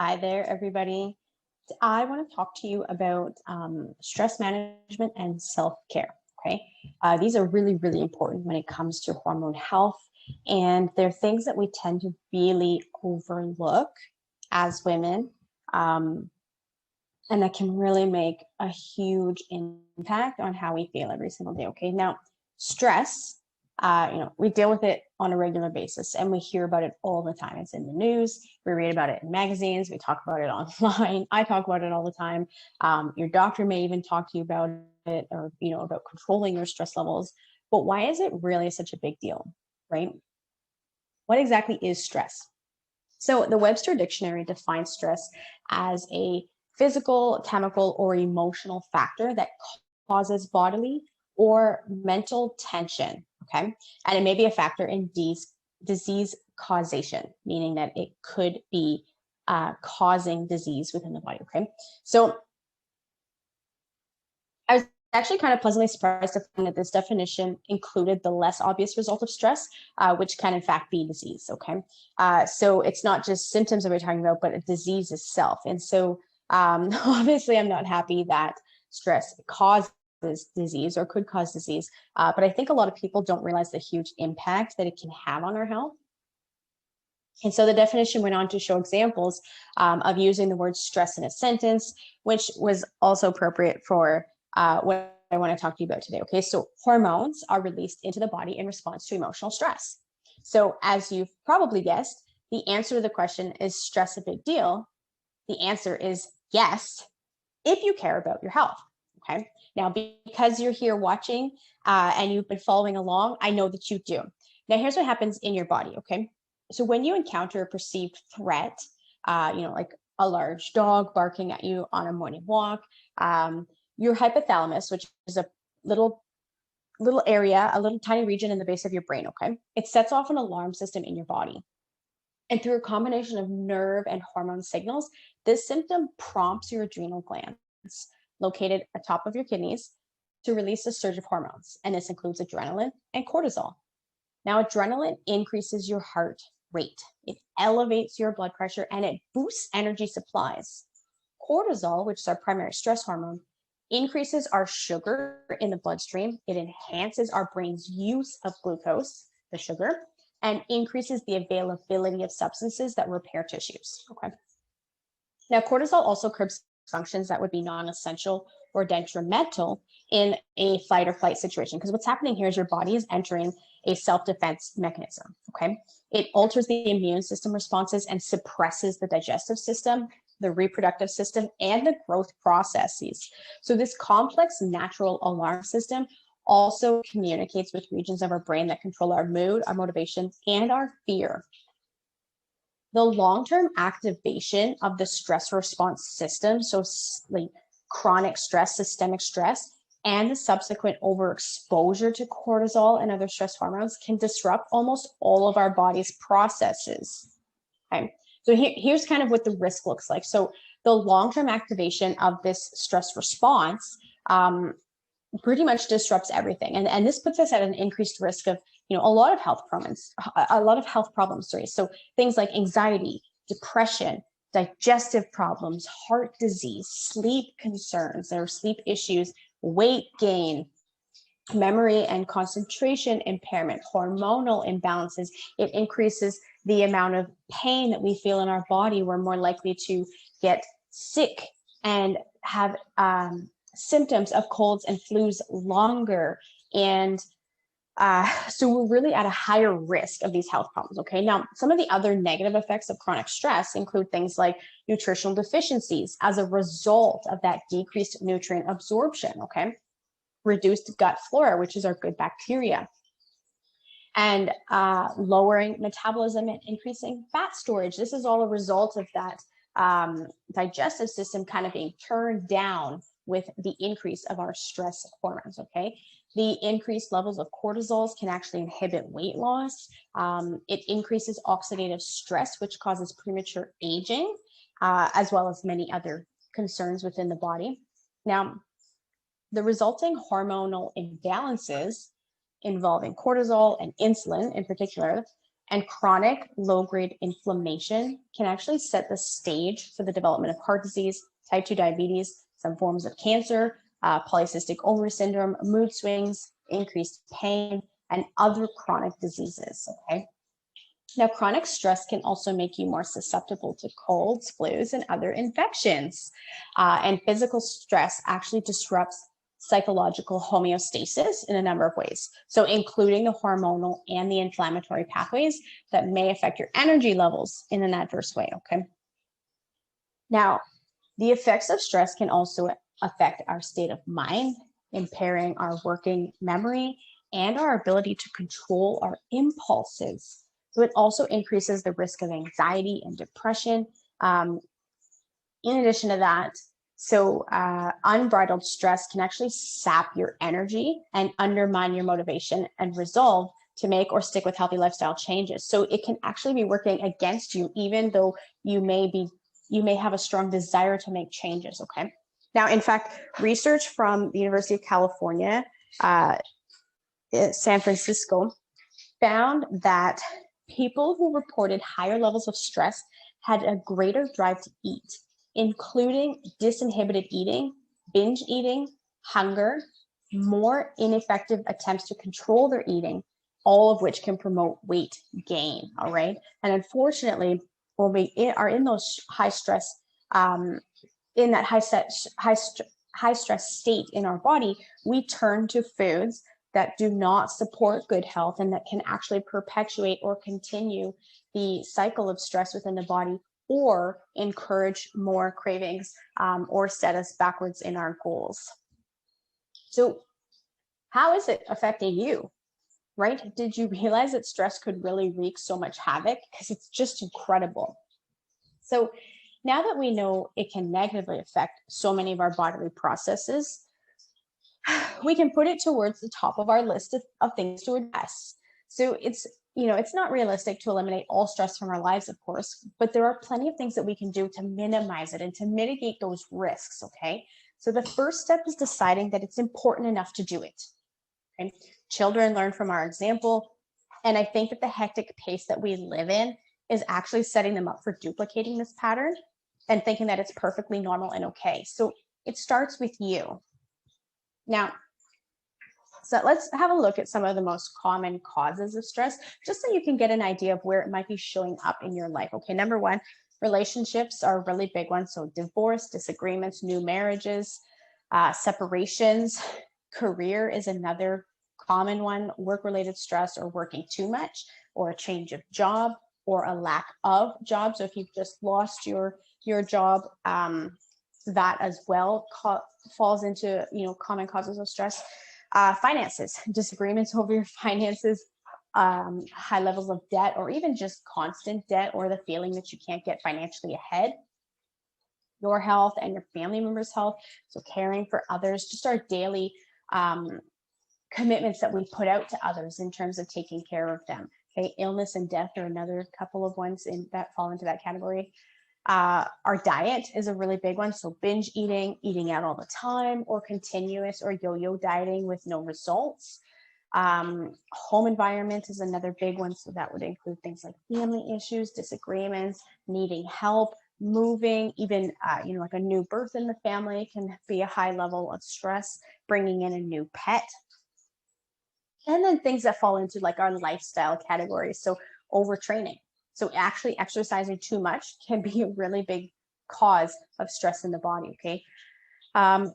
Hi there, everybody. I want to talk to you about stress management and self-care. Okay. These are really, really important when it comes to hormone health. And they're things that we tend to really overlook as women. Um, and that can really make a huge impact on how we feel every single day. Okay. Now, stress, we deal with it on a regular basis and we hear about it all the time. It's in the news, we read about it in magazines, we talk about it online. I talk about it all the time. Your doctor may even talk to you about it, or about controlling your stress levels. But why is it really such a big deal, right? What exactly is stress? So the Webster Dictionary defines stress as a physical, chemical, or emotional factor that causes bodily or mental tension. Okay. And it may be a factor in disease causation, meaning that it could be causing disease within the body. Okay. So I was actually kind of pleasantly surprised to find that this definition included the less obvious result of stress, which can in fact be disease. Okay, so it's not just symptoms that we're talking about, but a disease itself. And so, obviously, I'm not happy that stress causes disease or could cause disease, but I think a lot of people don't realize the huge impact that it can have on our health. And so the definition went on to show examples of using the word stress in a sentence, which was also appropriate for what I want to talk to you about today. Okay, so hormones are released into the body in response to emotional stress. So, as you've probably guessed, the answer to the question, is stress a big deal? The answer is yes, if you care about your health. Okay, now because you're here watching and you've been following along, I know that you do. Now, here's what happens in your body. Okay, so when you encounter a perceived threat, like a large dog barking at you on a morning walk, your hypothalamus, which is a little area, a little tiny region in the base of your brain, okay, it sets off an alarm system in your body. And through a combination of nerve and hormone signals, this symptom prompts your adrenal glands, located atop of your kidneys, to release a surge of hormones. And this includes adrenaline and cortisol. Now, adrenaline increases your heart rate, it elevates your blood pressure, and it boosts energy supplies. Cortisol, which is our primary stress hormone, increases our sugar in the bloodstream. It enhances our brain's use of glucose, the sugar, and increases the availability of substances that repair tissues. Okay. Now, cortisol also curbs functions that would be non essential or detrimental in a fight or flight situation. Because what's happening here is your body is entering a self defense mechanism. Okay. It alters the immune system responses and suppresses the digestive system, the reproductive system, and the growth processes. So, this complex natural alarm system also communicates with regions of our brain that control our mood, our motivation, and our fear. The long-term activation of the stress response system, so like chronic stress, systemic stress, and the subsequent overexposure to cortisol and other stress hormones can disrupt almost all of our body's processes. Okay, so here's kind of what the risk looks like. So the long-term activation of this stress response pretty much disrupts everything, and this puts us at an increased risk of a lot of health problems. Sorry, so things like anxiety, depression, digestive problems, heart disease, sleep concerns, there are sleep issues, weight gain, memory and concentration impairment, hormonal imbalances. It increases the amount of pain that we feel in our body. We're more likely to get sick and have symptoms of colds and flus longer. And so we're really at a higher risk of these health problems. Okay. Now, some of the other negative effects of chronic stress include things like nutritional deficiencies as a result of that decreased nutrient absorption. Okay. Reduced gut flora, which is our good bacteria, and lowering metabolism and increasing fat storage. This is all a result of that digestive system kind of being turned down with the increase of our stress hormones. Okay. The increased levels of cortisols can actually inhibit weight loss. It increases oxidative stress, which causes premature aging, as well as many other concerns within the body. Now, the resulting hormonal imbalances involving cortisol and insulin in particular And chronic low-grade inflammation can actually set the stage for the development of heart disease, type 2 diabetes, some forms of cancer, polycystic ovary syndrome, mood swings, increased pain, and other chronic diseases, okay? Now, chronic stress can also make you more susceptible to colds, flus, and other infections. And physical stress actually disrupts psychological homeostasis in a number of ways. So including the hormonal and the inflammatory pathways that may affect your energy levels in an adverse way, okay? Now, the effects of stress can also affect our state of mind, impairing our working memory and our ability to control our impulses. So it also increases the risk of anxiety and depression. In addition to that, unbridled stress can actually sap your energy and undermine your motivation and resolve to make or stick with healthy lifestyle changes. So it can actually be working against you, even though you may have a strong desire to make changes, okay? Now, in fact, research from the University of California, San Francisco, found that people who reported higher levels of stress had a greater drive to eat, including disinhibited eating, binge eating, hunger, more ineffective attempts to control their eating, all of which can promote weight gain, all right? And unfortunately, when we are in those high stress, in that high stress state in our body, we turn to foods that do not support good health and that can actually perpetuate or continue the cycle of stress within the body, or encourage more cravings, or set us backwards in our goals. So how is it affecting you, right? Did you realize that stress could really wreak so much havoc? Because it's just incredible. So now that we know it can negatively affect so many of our bodily processes, we can put it towards the top of our list of things to address. So it's not realistic to eliminate all stress from our lives, of course, but there are plenty of things that we can do to minimize it and to mitigate those risks, okay? So the first step is deciding that it's important enough to do it. Okay? Children learn from our example, and I think that the hectic pace that we live in is actually setting them up for duplicating this pattern and thinking that it's perfectly normal and okay. So it starts with you. Now, so let's have a look at some of the most common causes of stress, just so you can get an idea of where it might be showing up in your life. Okay, number one, relationships are a really big one. So divorce, disagreements, new marriages, separations. Career is another common one. Work-related stress, or working too much, or a change of job, or a lack of job. So if you've just lost your job, that as well falls into common causes of stress. Finances, disagreements over your finances, high levels of debt, or even just constant debt, or the feeling that you can't get financially ahead. Your health and your family members' health, so caring for others, just our daily commitments that we put out to others in terms of taking care of them. Okay, illness and death are another couple of ones that fall into that category. Our diet is a really big one. So binge eating out all the time, or continuous or yo-yo dieting with no results. Home environment is another big one. So that would include things like family issues, disagreements, needing help, moving, even, like a new birth in the family can be a high level of stress, bringing in a new pet. And then things that fall into like our lifestyle categories. So overtraining. So actually exercising too much can be a really big cause of stress in the body, okay?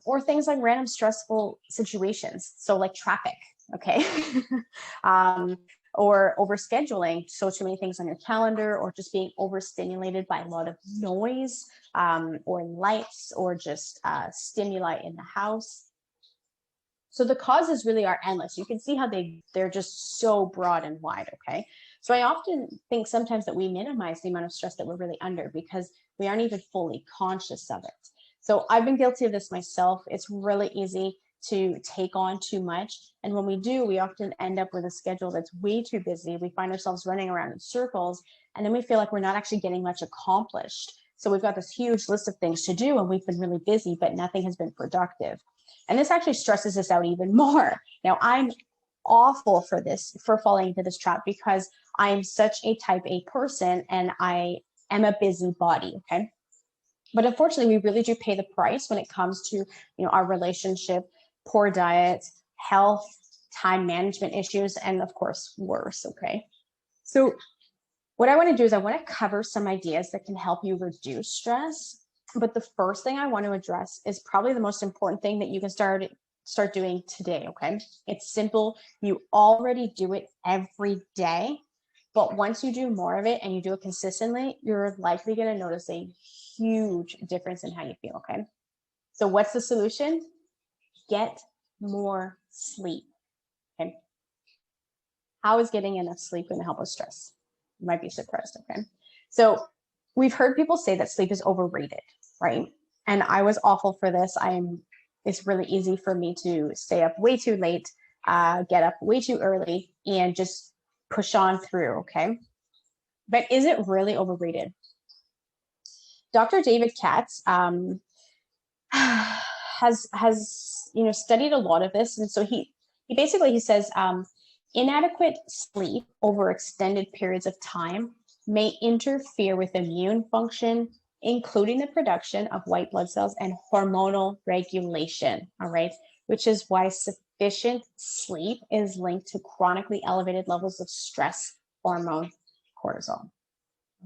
Or things like random stressful situations. So like traffic, okay? Or overscheduling. So too many things on your calendar, or just being overstimulated by a lot of noise, or lights, or just stimuli in the house. So the causes really are endless. You can see how they're just so broad and wide, okay? So I often think sometimes that we minimize the amount of stress that we're really under because we aren't even fully conscious of it. So I've been guilty of this myself. It's really easy to take on too much. And when we do, we often end up with a schedule that's way too busy. We find ourselves running around in circles, and then we feel like we're not actually getting much accomplished. So we've got this huge list of things to do, and we've been really busy, but nothing has been productive. And this actually stresses us out even more. Now, I'm awful for falling into this trap because I am such a type A person and I am a busybody, okay? But unfortunately, we really do pay the price when it comes to, our relationship, poor diet, health, time management issues, and of course, worse, okay? So what I want to do is I want to cover some ideas that can help you reduce stress. But the first thing I want to address is probably the most important thing that you can start doing today, okay? It's simple. You already do it every day, but once you do more of it and you do it consistently, you're likely going to notice a huge difference in how you feel, okay? So what's the solution? Get more sleep, okay? How is getting enough sleep going to help with stress? You might be surprised, okay? So we've heard people say that sleep is overrated, right? And I was awful for this. It's really easy for me to stay up way too late, get up way too early, and just push on through, okay? But is it really overrated? Dr. David Katz has studied a lot of this, and so he basically says inadequate sleep over extended periods of time may interfere with immune function, including the production of white blood cells and hormonal regulation. All right, which is why sufficient sleep is linked to chronically elevated levels of stress hormone cortisol.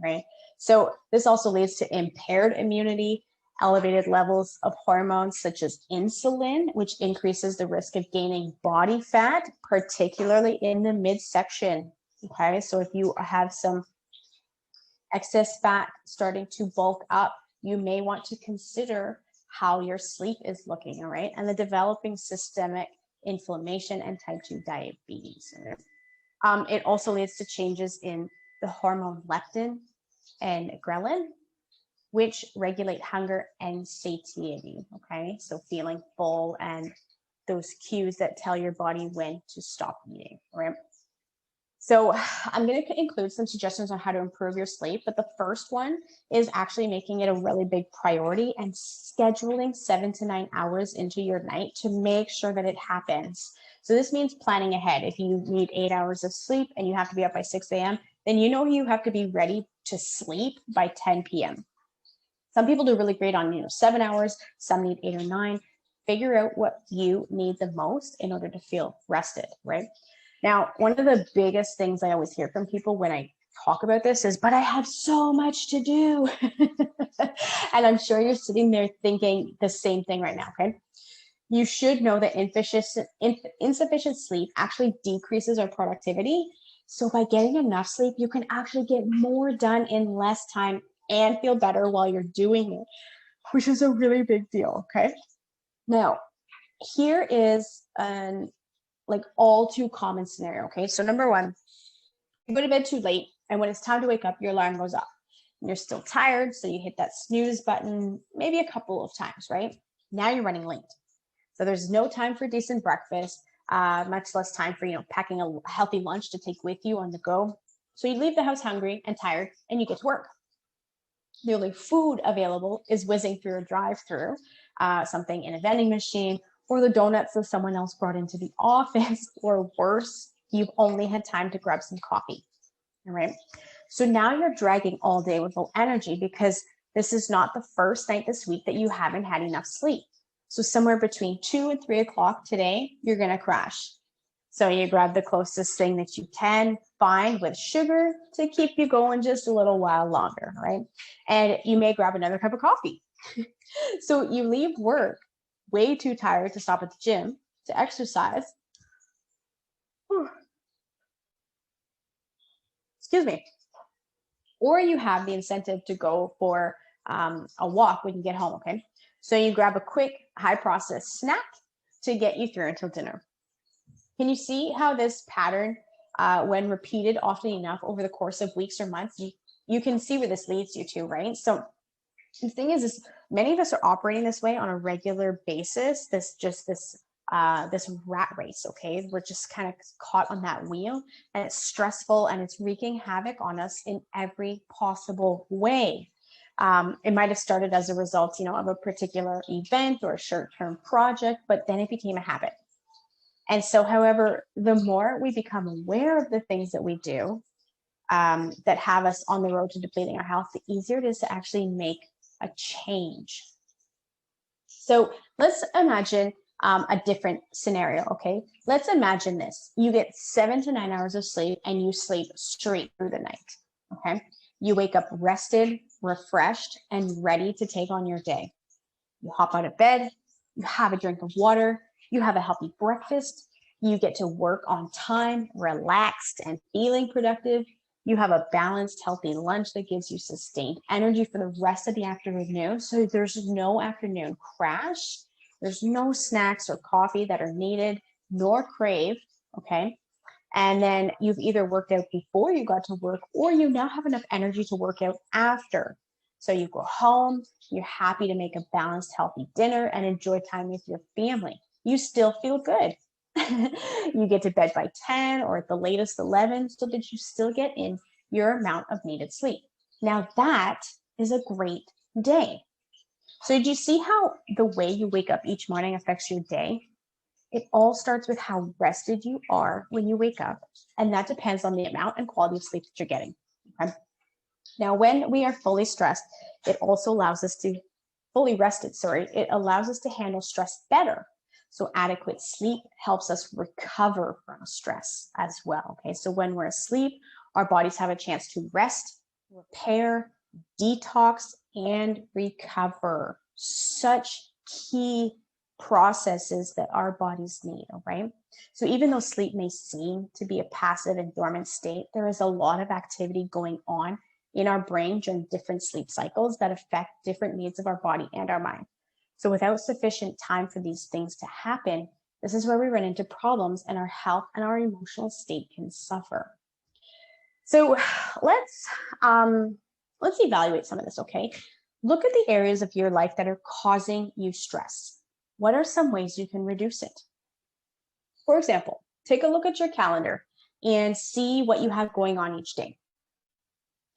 Right. So this also leads to impaired immunity, elevated levels of hormones such as insulin, which increases the risk of gaining body fat, particularly in the midsection. Okay, so if you have some excess fat starting to bulk up, you may want to consider how your sleep is looking, all right? And the developing systemic inflammation and type 2 diabetes. It also leads to changes in the hormone leptin and ghrelin, which regulate hunger and satiety, okay? So feeling full and those cues that tell your body when to stop eating, right? So I'm going to include some suggestions on how to improve your sleep, but the first one is actually making it a really big priority and scheduling 7 to 9 hours into your night to make sure that it happens. So this means planning ahead. If you need 8 hours of sleep and you have to be up by 6 a.m., then you have to be ready to sleep by 10 p.m. Some people do really great on 7 hours, some need 8 or 9. Figure out what you need the most in order to feel rested, right? Now, one of the biggest things I always hear from people when I talk about this is, but I have so much to do. And I'm sure you're sitting there thinking the same thing right now, okay? You should know that insufficient sleep actually decreases our productivity. So by getting enough sleep, you can actually get more done in less time and feel better while you're doing it, which is a really big deal, okay? Now, here is an all too common scenario, okay? So number one, you go to bed too late, and when it's time to wake up, your alarm goes off. And you're still tired, so you hit that snooze button maybe a couple of times, right? Now you're running late. So there's no time for decent breakfast, much less time for, packing a healthy lunch to take with you on the go. So you leave the house hungry and tired, and you get to work. The only food available is whizzing through a drive-through, something in a vending machine, or the donuts that someone else brought into the office, or worse, you've only had time to grab some coffee. All right. So now you're dragging all day with low energy because this is not the first night this week that you haven't had enough sleep. So somewhere between 2 and 3 o'clock today, you're going to crash. So you grab the closest thing that you can find with sugar to keep you going just a little while longer, right? And you may grab another cup of coffee. So you leave work way too tired to stop at the gym to exercise. Excuse me. Or you have the incentive to go for a walk when you get home, okay? So you grab a quick, high-processed snack to get you through until dinner. Can you see how this pattern, when repeated often enough over the course of weeks or months, you can see where this leads you to, right? So the thing is many of us are operating this way on a regular basis. This rat race, okay? We're just kind of caught on that wheel, and it's stressful and it's wreaking havoc on us in every possible way. It might have started as a result, of a particular event or a short-term project, but then it became a habit. And so, however, the more we become aware of the things that we do, that have us on the road to depleting our health, the easier it is to actually make a change. So let's imagine a different scenario, okay? Let's imagine this. You get 7 to 9 hours of sleep and you sleep straight through the night, okay? You wake up rested, refreshed, and ready to take on your day. You hop out of bed, you have a drink of water, you have a healthy breakfast, you get to work on time, relaxed and feeling productive. You have a balanced, healthy lunch that gives you sustained energy for the rest of the afternoon. So there's no afternoon crash. There's no snacks or coffee that are needed nor craved, okay? And then you've either worked out before you got to work, or you now have enough energy to work out after. So you go home, you're happy to make a balanced, healthy dinner and enjoy time with your family. You still feel good. You get to bed by 10 or at the latest 11, so that you still get in your amount of needed sleep. Now that is a great day. So did you see how the way you wake up each morning affects your day? It all starts with how rested you are when you wake up, and that depends on the amount and quality of sleep that you're getting. Okay? Now, when we are fully stressed, it also allows us to fully rested, it allows us to handle stress better. So adequate sleep helps us recover from stress as well. Okay, so when we're asleep, our bodies have a chance to rest, repair, detox, and recover. Such key processes that our bodies need, all right? So even though sleep may seem to be a passive and dormant state, there is a lot of activity going on in our brain during different sleep cycles that affect different needs of our body and our mind. So without sufficient time for these things to happen, this is where we run into problems and our health and our emotional state can suffer. So let's evaluate some of this, okay? Look at the areas of your life that are causing you stress. What are some ways you can reduce it? For example, take a look at your calendar and see what you have going on each day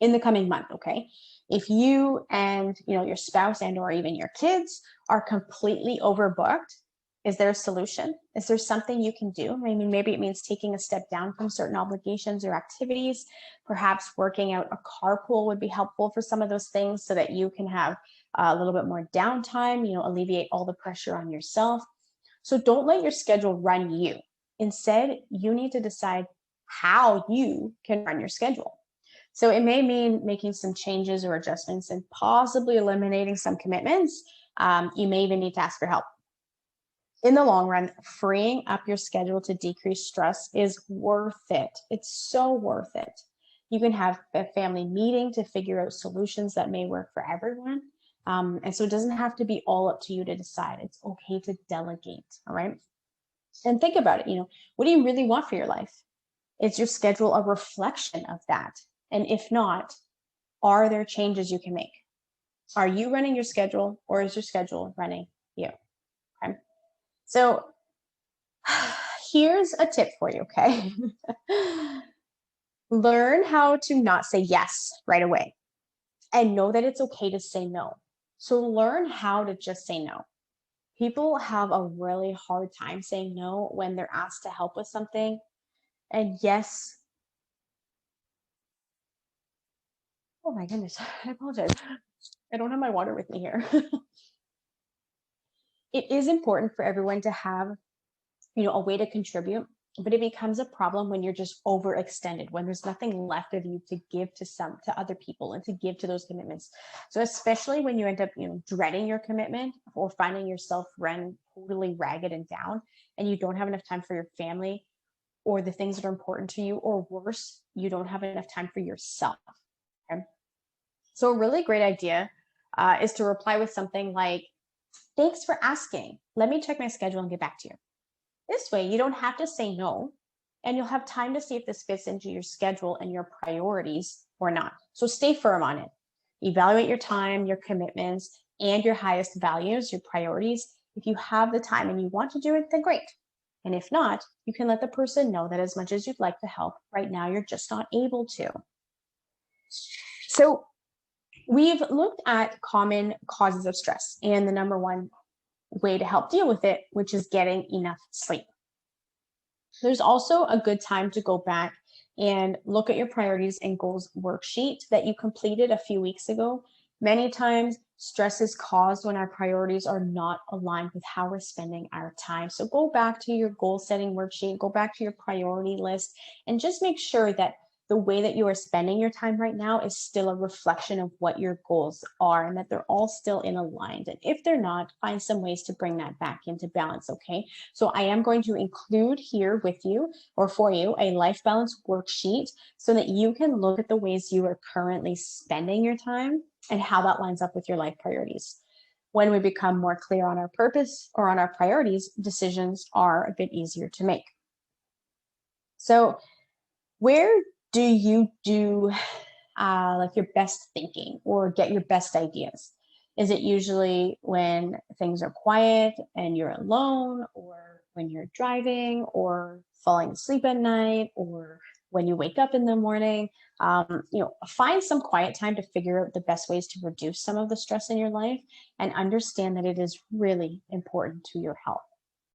in the coming month, okay? If you and your spouse and or even your kids are completely overbooked, is there a solution? Is there something you can do? I mean, maybe it means taking a step down from certain obligations or activities. Perhaps working out a carpool would be helpful for some of those things so that you can have a little bit more downtime, alleviate all the pressure on yourself. So don't let your schedule run you. Instead, you need to decide how you can run your schedule. So it may mean making some changes or adjustments and possibly eliminating some commitments. You may even need to ask for help. In the long run, freeing up your schedule to decrease stress is worth it. It's so worth it. You can have a family meeting to figure out solutions that may work for everyone. And so it doesn't have to be all up to you to decide. It's okay to delegate, all right? And think about it, what do you really want for your life? Is your schedule a reflection of that? And if not, are there changes you can make? Are you running your schedule, or is your schedule running you? Okay. So here's a tip for you, okay? Learn how to not say yes right away and know that it's okay to say no. So learn how to just say no. People have a really hard time saying no when they're asked to help with something. And yes, oh my goodness, I apologize. I don't have my water with me here. It is important for everyone to have, a way to contribute, but it becomes a problem when you're just overextended, when there's nothing left of you to give to other people and to give to those commitments. So especially when you end up, dreading your commitment or finding yourself run totally ragged and down, and you don't have enough time for your family or the things that are important to you, or worse, you don't have enough time for yourself. Okay? So a really great idea is to reply with something like, "Thanks for asking. Let me check my schedule and get back to you." This way, you don't have to say no, and you'll have time to see if this fits into your schedule and your priorities or not. So stay firm on it. Evaluate your time, your commitments, and your highest values, your priorities. If you have the time and you want to do it, then great. And if not, you can let the person know that as much as you'd like to help, right now you're just not able to. So we've looked at common causes of stress and the number one way to help deal with it, which is getting enough sleep. There's also a good time to go back and look at your priorities and goals worksheet that you completed a few weeks ago. Many times, stress is caused when our priorities are not aligned with how we're spending our time. So go back to your goal setting worksheet, go back to your priority list, and just make sure that the way that you are spending your time right now is still a reflection of what your goals are and that they're all still in aligned. And if they're not, find some ways to bring that back into balance. Okay. So I am going to include here with you or for you a life balance worksheet so that you can look at the ways you are currently spending your time and how that lines up with your life priorities. When we become more clear on our purpose or on our priorities, decisions are a bit easier to make. So, where do you do like your best thinking or get your best ideas? Is it usually when things are quiet and you're alone, or when you're driving, or falling asleep at night, or when you wake up in the morning? Find some quiet time to figure out the best ways to reduce some of the stress in your life and understand that it is really important to your health.